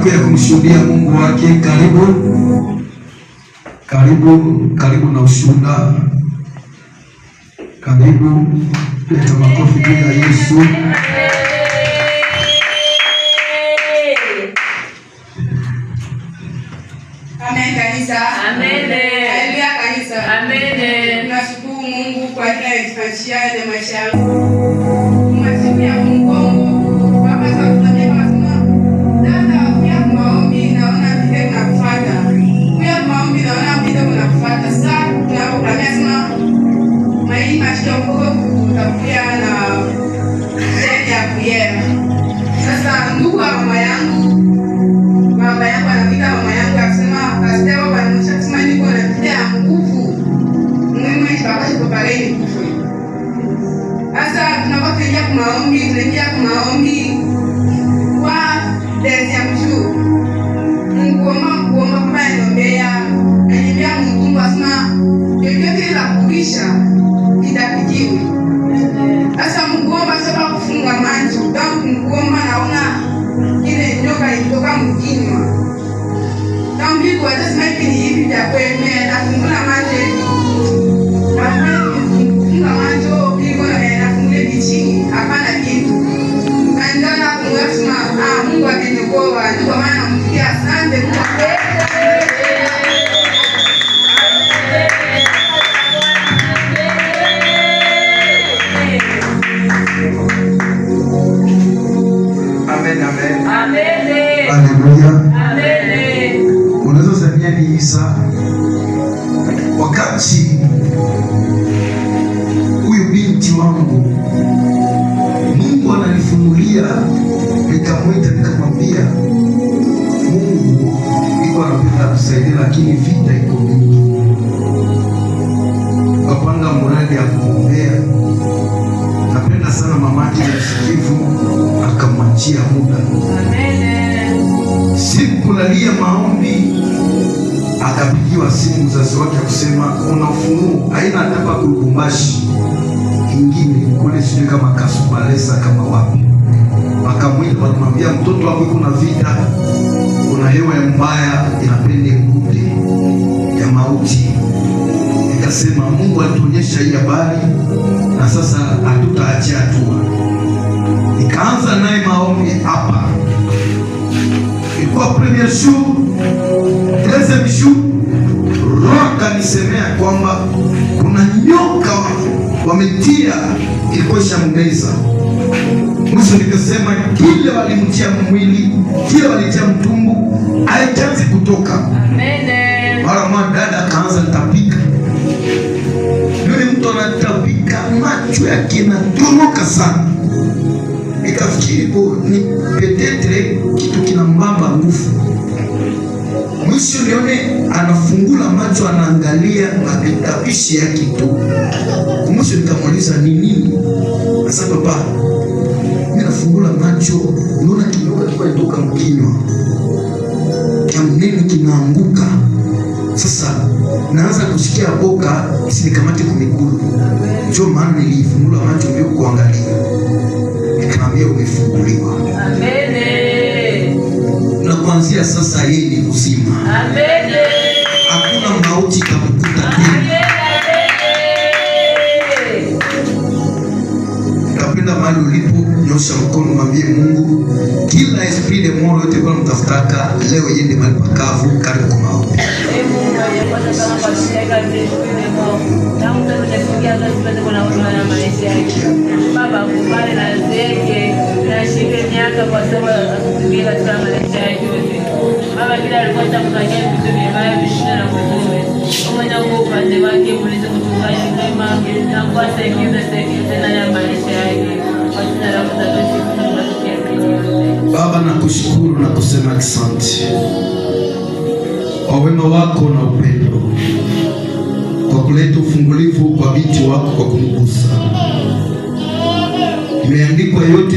anakuja kumshuhudia Mungu wake. Karibu na ushuhuda. Karibu, leta makofi juu ya Yesu. Amen kanisa. Amen. Haleluya kanisa. Amen. Tunashukuru Mungu kwa kila experience ya maisha yangu. Masiku ya Mungu. Baba tunataka kama dada ya maombi naona vile nafuata. Kwa maombi naona vile unafuata. Sasa tunapokuwa sema maisha yangu kutafutia na ya kuyera. Sasa ndugu wa mama yangu anapita mama yangu akisema pastor baba anamsema niko na vita nguvu. Mimi baba yuko pale nguvu. Sasa tunapokuja kwa maombi kwa desi ya mshu. Mungu baba aniombea Mungu asema yote la kuisha kitapikiwe. Sasa Mungu sababu kufunga macho, ndio Mungu naona ile nyoka ilitoka mkinywa. Tambiku atasema hivi hivi vya kweme na kungula macho hivi. Funga macho iko na kungule bichini, hapana kitu. Kaendana kumwasema Mungu akiniokoa, ndio maana namfikia asante Mungu. Haleluya. Unaweza sema ni Isa wakati huyu binti wangu Mungu ananifunulia, nikamwita nikamwambia Mungu iko anapenda kusaidia, lakini vita iko mingi. Kapanga mradi ya kuombea. Napenda sana mamake ya msikivu, akamwachia muda. Sikulalia maombi, akapigiwa simu mzazi wake kusema kuna ufunuo haina hata kulumbashi ingine kule, sio kama Kasubalesa kama wapi. Akamwita akamwambia mtoto wako kuna vita, kuna hewa mbaya inapende kurudi ya mauti. Nikasema Mungu atuonyesha hii habari na sasa hatutaachia hatua. Nikaanza naye maombi hapa. Ilikuwa premier show, deuxième show, roka nisemea kwamba kuna nyoka wametia ilikuwa meza. Mwisho nikasema kile walimtia mwili, kile walitia mtumbu, haitanzi kutoka. Amen. Mara mwa dada kaanza nitapika. Yule mtu anatapika, macho yake yanatonoka sana. Nikafikiri ni petetre kitu kinambamba nguvu. Mwisho nione anafungula macho, anaangalia mapitapishi ya kitu. Mwisho nikamuuliza ni nini? Sasa baba, mimi nafungula macho, naona kinyoka kinatoka mkinywa. Nini kinaanguka. Sasa naanza kusikia boka isinikamate kwa miguu. Ndio maana nilifungula macho ndio kuangalia. Nikamwambia umefunguliwa. Amen. Na kuanzia sasa yeye ni mzima. Amen. Hakuna mauti kumkuta tena. Napenda mahali ulipo, nyosha mkono mwambie Mungu kila esprit de mort yote kwa mtafutaka leo yende mahali pakavu, karibu kwa maombi. Baba kubali na zeke na shike miaka kwa sababu atutumie katika maisha yake yote. Baba kila alikuwa atamkanyia vitu vibaya vishinda na kutume. Mmoja wao upande wake mlizo kutungaji kama na kwa sekete na ya maisha yake. Kwa jina la mtakatifu tunatukia kwenye. Baba nakushukuru na kusema asante kwa wema wako na upendo, kwa kuleta ufungulivu kwa binti wako, kwa kumgusa. Imeandikwa yote